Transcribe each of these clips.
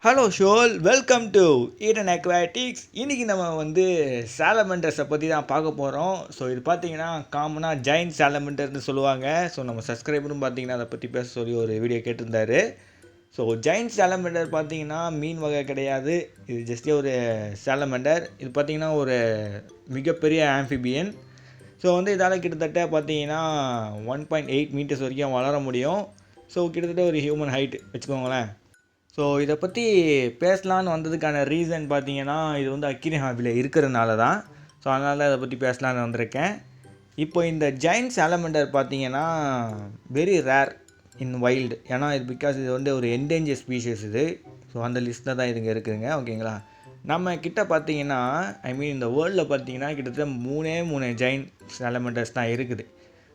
Hello ஷோல், welcome to Eden Aquatics. இன்றைக்கி நம்ம வந்து சாலமண்டர்ஸை பற்றி தான் பார்க்க போகிறோம். ஸோ இது பார்த்தீங்கன்னா காமனாக ஜெயின்ட் சாலமண்டர்னு சொல்லுவாங்க. ஸோ நம்ம சப்ஸ்கிரைபரும் பார்த்தீங்கன்னா அதை பற்றி பேச சொல்லி ஒரு வீடியோ கேட்டிருந்தாரு. ஸோ ஜெயின்ட் சாலமண்டர் பார்த்தீங்கன்னா மீன் வகை கிடையாது, இது ஜஸ்டே ஒரு சாலமண்டர். இது பார்த்தீங்கன்னா ஒரு மிகப்பெரிய ஆம்ஃபிபியன். ஸோ வந்து இதால் கிட்டத்தட்ட பார்த்தீங்கன்னா 1.8 மீட்டர்ஸ் வரைக்கும் வளர முடியும். ஸோ கிட்டத்தட்ட ஒரு ஹியூமன் ஹைட் வச்சுக்கோங்களேன். ஸோ இதை பற்றி பேசலான்னு வந்ததுக்கான ரீசன் பார்த்தீங்கன்னா, இது வந்து அக்ரி ஹாபியில் இருக்கிறதுனால தான். ஸோ அதனால தான் இதை பற்றி பேசலான்னு வந்திருக்கேன். இப்போ இந்த ஜெயின்ட் சாலமண்டர் பார்த்தீங்கன்னா வெரி ரேர் இன் வைல்டு. ஏன்னா இது பிகாஸ் இது வந்து ஒரு என்டேஞ்சர் ஸ்பீஷஸ் இது. ஸோ அந்த லிஸ்ட்டில் தான் இதுங்க இருக்குதுங்க. ஓகேங்களா, நம்ம கிட்ட பார்த்தீங்கன்னா இந்த வேர்ல்டில் பார்த்தீங்கன்னா கிட்டத்தட்ட மூணே ஜெயின்ட் சாலமண்டர்ஸ் தான் இருக்குது.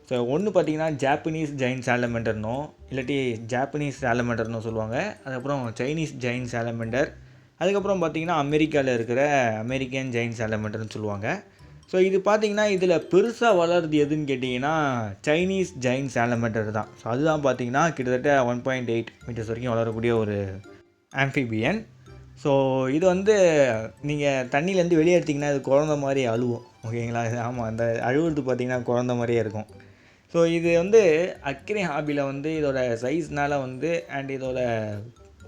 ஸோ ஒன்று பார்த்தீங்கன்னா ஜாப்பனீஸ் ஜெயின்ட் சாலமண்டர்னோ இல்லாட்டி ஜாப்பனீஸ் சாலமண்டர்னு சொல்லுவாங்க. அதுக்கப்புறம் சைனீஸ் ஜெயின்ட் சாலமண்டர். அதுக்கப்புறம் பார்த்தீங்கன்னா அமெரிக்காவில் இருக்கிற அமெரிக்கன் ஜெயின்ட் சாலமண்டர்னு சொல்லுவாங்க. ஸோ இது பார்த்தீங்கன்னா இதில் பெருசாக வளருது எதுன்னு கேட்டிங்கன்னா சைனீஸ் ஜெயின்ட் சாலமண்டர் தான். ஸோ அதுதான் பார்த்தீங்கன்னா கிட்டத்தட்ட 1.8 மீட்டர்ஸ் வரைக்கும் வளரக்கூடிய ஒரு ஆம்ஃபிபியன். ஸோ இது வந்து நீங்கள் தண்ணியிலேருந்து வெளியே எடுத்திங்கன்னா இது குழந்த மாதிரி அழுவும். ஓகேங்களா, ஆமாம், அந்த அழுவுறது பார்த்திங்கன்னா குழந்த மாதிரியே இருக்கும். ஸோ இது வந்து அக்ரி ஹாபியில் வந்து இதோட சைஸ்னால் வந்து அண்ட் இதோட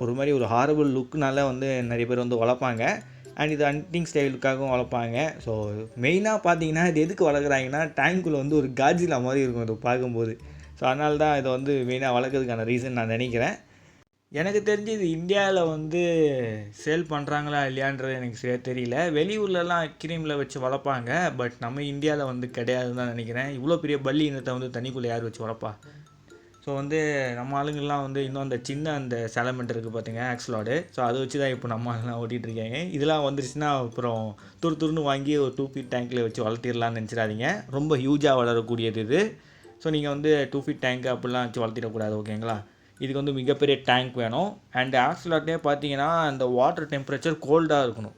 ஒரு மாதிரி ஒரு ஹாரபிள் லுக்குனால வந்து நிறைய பேர் வந்து வளர்ப்பாங்க. அண்ட் இது ஹண்டிங் ஸ்டைலுக்காகவும் வளர்ப்பாங்க. ஸோ மெயினாக பார்த்தீங்கன்னா இது எதுக்கு வளர்க்குறாங்கன்னா டேங்க்குள்ளே வந்து ஒரு காஜிலா மாதிரி இருக்கும் இது பார்க்கும்போது. ஸோ அதனால தான் இதை வந்து மெயினாக வளர்க்குறதுக்கான ரீசன் நான் நினைக்கிறேன். எனக்கு தெரிஞ்சு இது இந்தியாவில் வந்து சேல் பண்ணுறாங்களா இல்லையான்றது எனக்கு சரியாக தெரியல. வெளியூர்லலாம் அக்வேரியமில் வச்சு வளர்ப்பாங்க, பட் நம்ம இந்தியாவில் வந்து கிடையாதுன்னு தான் நினைக்கிறேன். இவ்வளோ பெரிய பல்லி இனத்தை வந்து தண்ணிக்குள்ளே யார் வச்சு வளர்ப்பா? ஸோ வந்து நம்ம ஆளுங்கள்லாம் வந்து இன்னும் அந்த சின்ன அந்த சாலமண்டர் இருக்குது பார்த்திங்க, ஆக்ஸ்லாடு. ஸோ அதை வச்சு தான் இப்போ நம்ம ஆளுங்களாம் ஓட்டிகிட்ருக்காங்க. இதெல்லாம் வந்துருச்சுன்னா அப்புறம் துருன்னு வாங்கி ஒரு 2 ஃபீட் டேங்க்கில் வச்சு வளர்த்திடலான்னு நினச்சிடாதீங்க. ரொம்ப ஹியூஜாக வளரக்கூடியது இது. ஸோ நீங்கள் வந்து 2 ஃபீட் டேங்க்கு அப்படிலாம் வச்சு வளர்த்திடக்கூடாது. ஓகேங்களா, இதுக்கு வந்து மிகப்பெரிய டேங்க் வேணும். அண்ட் ஆக்ஸ்லாட்லேயே பார்த்தீங்கன்னா அந்த வாட்டர் டெம்பரேச்சர் கோல்டாக இருக்கணும்.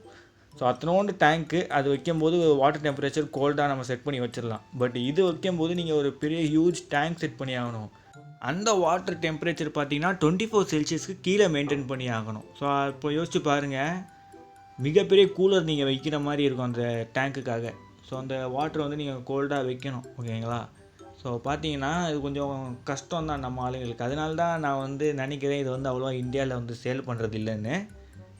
ஸோ அத்தனோண்டு டேங்க்கு அது வைக்கும்போது வாட்டர் டெம்பரேச்சர் கோல்டாக நம்ம செட் பண்ணி வச்சிடலாம். பட் இது வைக்கும்போது நீங்கள் ஒரு பெரிய ஹியூஜ் டேங்க் செட் பண்ணி ஆகணும். அந்த வாட்டர் டெம்பரேச்சர் பார்த்தீங்கன்னா 24 செல்சியஸ்க்கு கீழே மெயின்டைன் பண்ணி ஆகணும். ஸோ இப்போ யோசிச்சு பாருங்கள், மிகப்பெரிய கூலர் நீங்கள் வைக்கிற மாதிரி இருக்கும் அந்த டேங்க்குக்காக. ஸோ அந்த வாட்டரை வந்து நீங்கள் கோல்டாக வைக்கணும். ஓகேங்களா, ஸோ பார்த்தீங்கன்னா இது கொஞ்சம் கஷ்டம் தான் நம்ம ஆளுங்களுக்கு. அதனால தான் நான் வந்து நினைக்கிறேன் இது வந்து அவ்வளோவா இந்தியாவில் வந்து சேல் பண்ணுறது இல்லைன்னு.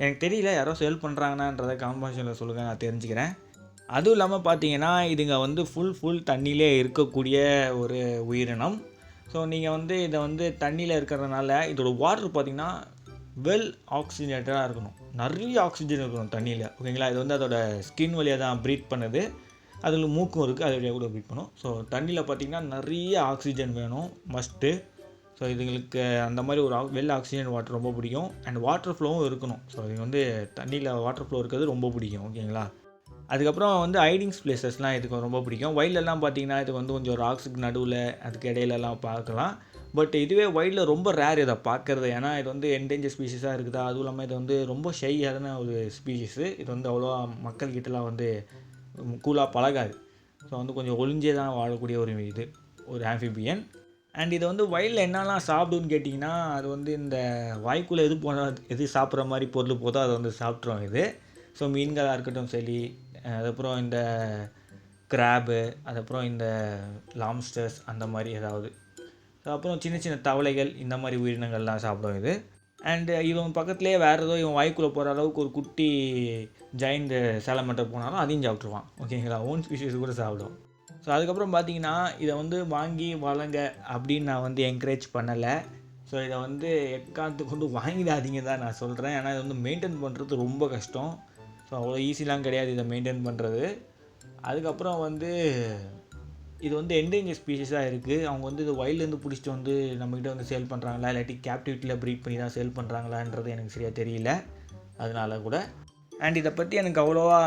எனக்கு தெரியல, யாரோ சேல் பண்ணுறாங்கன்னான்றதை காம்படிஷனில் சொல்லுங்கள், நான் தெரிஞ்சுக்கிறேன். அதுவும் இல்லாமல் பார்த்தீங்கன்னா இதுங்க வந்து ஃபுல் தண்ணியிலே இருக்கக்கூடிய ஒரு உயிரினம். ஸோ நீங்கள் வந்து இதை வந்து தண்ணியில் இருக்கிறதுனால இதோட வாட்டர் பார்த்திங்கன்னா வெல் ஆக்சிஜனேட்டடாக இருக்கணும். நிறைய ஆக்சிஜன் இருக்கணும் தண்ணியில். ஓகேங்களா, இது வந்து அதோட ஸ்கின் வழியாக தான் ப்ரீத் பண்ணுது. அதில் மூக்கும் இருக்குது, அது வழியாக கூட ப்ரீத் பண்ணும். ஸோ தண்ணியில் பார்த்திங்கன்னா நிறைய ஆக்சிஜன் வேணும், மஸ்ட்டு. ஸோ இதுங்களுக்கு அந்த மாதிரி ஒரு வெல் ஆக்சிஜன் வாட்டர் ரொம்ப பிடிக்கும். அண்ட் வாட்டர் ஃப்ளோவும் இருக்கணும். ஸோ இது வந்து தண்ணியில் வாட்டர் ஃப்ளோ இருக்கிறது ரொம்ப பிடிக்கும். ஓகேங்களா, அதுக்கப்புறம் வந்து ஹைடிங்ஸ் பிளேசஸ்லாம் இதுக்கு ரொம்ப பிடிக்கும். வைல்டெல்லாம் பார்த்திங்கன்னா இதுக்கு வந்து கொஞ்சம் ராக்ஸுக்கு நடுவில் அதுக்கு இடையிலலாம் பார்க்கலாம். பட் இதுவே வைல்டில் ரொம்ப ரேர் இதை பார்க்குறது. ஏன்னா இது வந்து என்டேஞ்சர் ஸ்பீஷஸாக இருக்குதா. அதுவும் இல்லாமல் இது வந்து ரொம்ப ஷையான ஒரு ஸ்பீஷஸு. இது வந்து அவ்வளோவா மக்கள்கிட்டலாம் வந்து கூலாக பழகாது. ஸோ வந்து கொஞ்சம் ஒளிஞ்சே தான் வாழக்கூடிய ஒரு ஆம்ஃபிபியன். அண்ட் இது வந்து வயலில் என்னெல்லாம் சாப்பிடுன்னு கேட்டிங்கன்னா, அது வந்து இந்த வாய்க்குள்ளே எது சாப்பிட்ற மாதிரி பொருள் போதோ அதை வந்து சாப்பிட்றோம் இது. ஸோ மீன்களாக இருக்கட்டும் சரி, அதுக்கப்புறம் இந்த கிராபு, அதுக்கப்புறம் இந்த லாப்ஸ்டர்ஸ் அந்த மாதிரி ஏதாவது, அப்புறம் சின்ன தவளைகள், இந்த மாதிரி உயிரினங்கள்லாம் சாப்பிடும் இது. அண்டு இவன் பக்கத்துலேயே வேறு ஏதோ இவன் வாய்க்குள்ளே போகிற அளவுக்கு ஒரு குட்டி ஜெயிண்ட் சாலமண்டர் போனாலும் அதையும் சாப்பிட்ருவான். ஓகேங்களா, ஓன் ஸ்பீஷீஸ் கூட சாப்பிடும். ஸோ அதுக்கப்புறம் பார்த்தீங்கன்னா இதை வந்து வாங்கி வளங்க அப்படின்னு நான் வந்து என்கரேஜ் பண்ணலை. ஸோ இதை வந்து எக்காரணத்துக்கு கொண்டு வாங்கிடாதீங்க தான் நான் சொல்கிறேன். ஏன்னா இதை வந்து மெயின்டைன் பண்ணுறது ரொம்ப கஷ்டம். ஸோ அவ்வளோ ஈஸிலாம் கிடையாது இதை மெயின்டைன் பண்ணுறது. அதுக்கப்புறம் வந்து இது வந்து என்டேஞ்சர் ஸ்பீஷஸாக இருக்குது. அவங்க வந்து இது வைல்ட்லேருந்து பிடிச்சிட்டு வந்து நம்மக்கிட்ட வந்து சேல் பண்ணுறாங்களா இல்லாட்டி கேப்டிவிட்டியில் ப்ரீட் பண்ணி தான் சேல் பண்ணுறாங்களான்றது எனக்கு சரியாக தெரியல. அதனால கூட அண்ட் இதை பற்றி எனக்கு அவ்வளோவா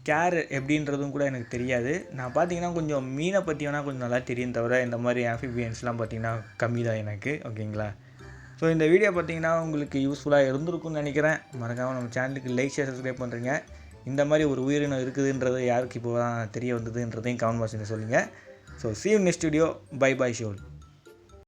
கேர் எப்படின்றதும் கூட எனக்கு தெரியாது. நான் பார்த்தீங்கன்னா கொஞ்சம் மீனை பற்றி வேணால் கொஞ்சம் நல்லா தெரியும், தவிர இந்த மாதிரி ஆம்ஃபிபியன்ஸ்லாம் பார்த்திங்கன்னா கம்மி தான் எனக்கு. ஓகேங்களா, ஸோ இந்த வீடியோ பார்த்திங்கன்னா உங்களுக்கு யூஸ்ஃபுல்லாக இருந்திருக்கும்னு நினைக்கிறேன். மறக்காமல் நம்ம சேனலுக்கு லைக், ஷேர், சப்ஸ்கிரைப் பண்ணுறீங்க. இந்த மாதிரி ஒரு உயிரினம் இருக்குதுன்றது யாருக்கு இப்போ தான் தெரிய வந்ததுன்றதையும் கமெண்ட் பாக்ஸில் சொல்லுங்கள். So see you next video. Bye bye, Shul.